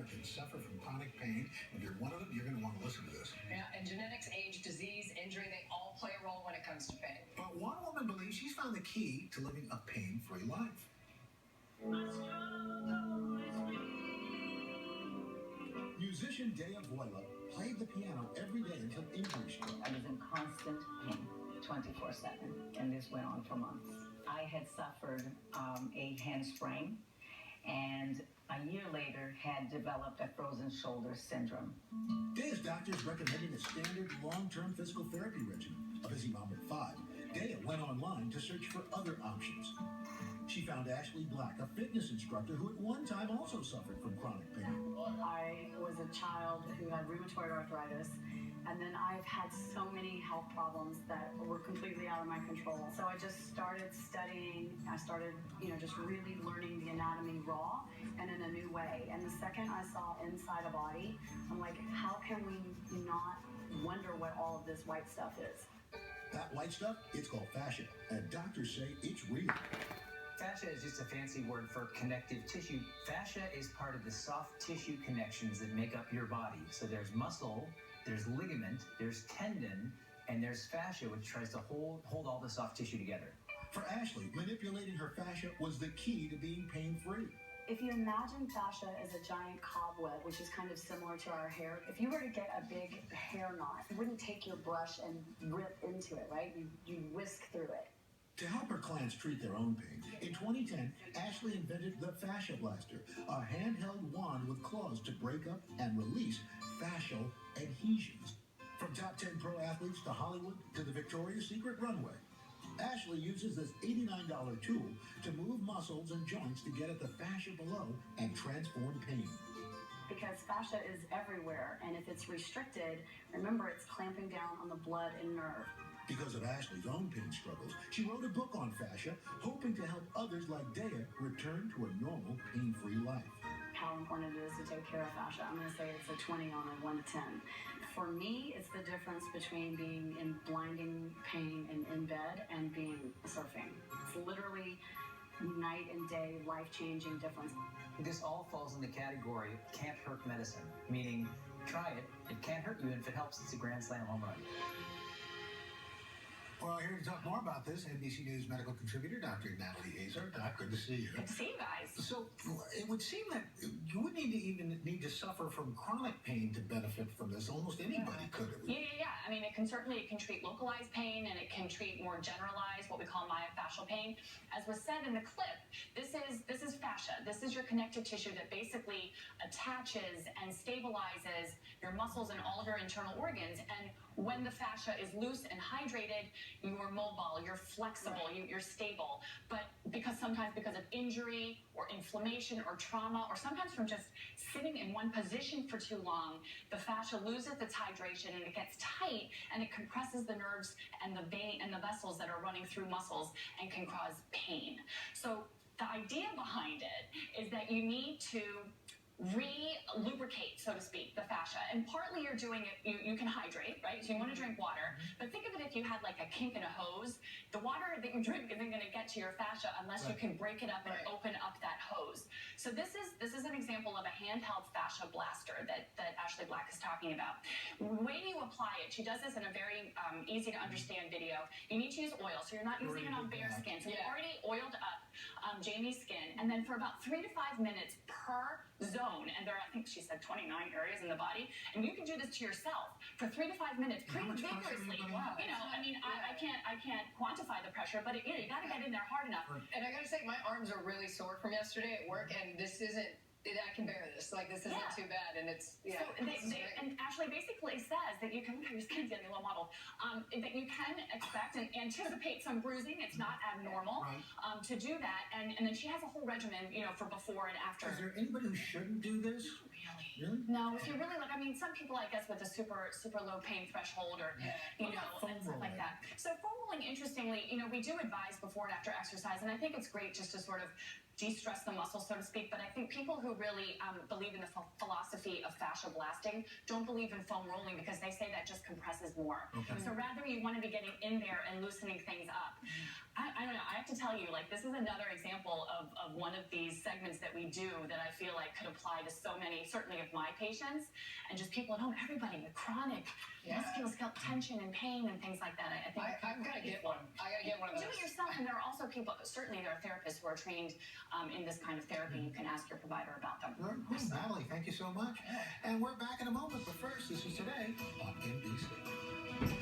can suffer from chronic pain. If you're one of them, you're going to want to listen to this. Yeah, and genetics, age, disease, injury, they all play a role when it comes to pain. But one woman believes she's found the key to living a pain-free life. Musician Viola played the piano every day until injury struck. I was in constant pain 24/7, and this went on for months. I had suffered a hand sprain, and a year later had developed a frozen shoulder syndrome. Daya's doctors recommended a standard long-term physical therapy regimen. A busy mom at 5, Daya went online to search for other options. She found Ashley Black, a fitness instructor who at one time also suffered from chronic pain. I was a child who had rheumatoid arthritis, and then I've had so many health problems that were completely out of my control. So I just started studying. I started, just really learning the anatomy raw and in a new way. And the second I saw inside a body, I'm like, how can we not wonder what all of this white stuff is? That white stuff, it's called fascia, and doctors say it's real. Fascia is just a fancy word for connective tissue. Fascia is part of the soft tissue connections that make up your body. So there's muscle, there's ligament, there's tendon, and there's fascia, which tries to hold all the soft tissue together. For Ashley, manipulating her fascia was the key to being pain-free. If you imagine fascia as a giant cobweb, which is kind of similar to our hair, if you were to get a big hair knot, you wouldn't take your brush and rip into it, right? You'd whisk through it. To help her clients treat their own pain, in 2010, Ashley invented the FasciaBlaster, a handheld wand with claws to break up and release fascial adhesions. From top 10 pro athletes to Hollywood to the Victoria's Secret runway, Ashley uses this $89 tool to move muscles and joints to get at the fascia below and transform pain. Because fascia is everywhere, and if it's restricted, remember it's clamping down on the blood and nerve. Because of Ashley's own pain struggles, she wrote a book on fascia, hoping to help others like Daya return to a normal, pain-free life. How important it is to take care of fascia. I'm going to say it's a 20 on a 1 to 10. For me, it's the difference between being in blinding pain and in bed and being surfing. It's literally night and day, life-changing difference. This all falls in the category of can't hurt medicine, meaning try it, it can't hurt you, and if it helps, it's a grand slam home run. Well, here to talk more about this, NBC News medical contributor, Dr. Natalie Azar. Doc, good to see you. Good to see you guys. So, it would seem that you wouldn't need to suffer from chronic pain to benefit from this. Almost anybody could. Yeah. I mean, it can treat localized pain, and it can treat more generalized, what we call myofascial pain. As was said in the clip, this is fascia. This is your connective tissue that basically attaches and stabilizes your muscles and all of your internal organs. And when the fascia is loose and hydrated, you're mobile, you're flexible, you're stable. But sometimes because of injury or inflammation or trauma, or sometimes from just sitting in one position for too long, the fascia loses its hydration and it gets tight, and it compresses the nerves and the vein and the vessels that are running through muscles and can cause pain. So the idea behind it is that you need to re-lubricate, so to speak, the fascia. And partly you're doing it, you can hydrate, right? So you want to drink water. But think of it if you had like a kink in a hose. The water that you drink isn't going to get to your fascia unless you can break it up and open up that hose. So this is an example of a handheld FasciaBlaster that Ashley Black is talking about. When you apply it, she does this in a very easy to understand video. You need to use oil, so you're not using it on bare skin. So we've already oiled up Jamie's skin, and then for about 3 to 5 minutes per zone, and there are, I think she said 29 areas in the body, and you can do this to yourself for 3 to 5 minutes pretty vigorously. I can't quantify the pressure, but you got to get in there hard enough. And I got to say, my arms are really sore from yesterday at work, and this isn't. I can bear this. Like, this isn't too bad, and it's So and Ashley basically says that you can, your skin's getting a little model, that you can expect and anticipate some bruising. It's not abnormal to do that, and then she has a whole regimen, for before and after. Is there anybody who shouldn't do this? Really? No, if you really look, some people, I guess, with a super low pain threshold or, and stuff like that. So foam rolling, interestingly, we do advise before and after exercise, and I think it's great just to sort of de-stress the muscle, so to speak. But I think people who really believe in the philosophy of fascia blasting don't believe in foam rolling, because they say that just compresses more. So rather, you want to be getting in there and loosening things up. I don't know. I have to tell you, like, this is another example of one of these segments that we do that I feel like could apply to so many, certainly of my patients, and just people at home, everybody with chronic musculoskeletal tension and pain and things like that. I think I've got to get one. I got to get one of those. do it yourself, and there are also people, certainly there are therapists who are trained in this kind of therapy. You can ask your provider about them. Natalie, thank you so much. And we're back in a moment, but first, this is Today on NBC.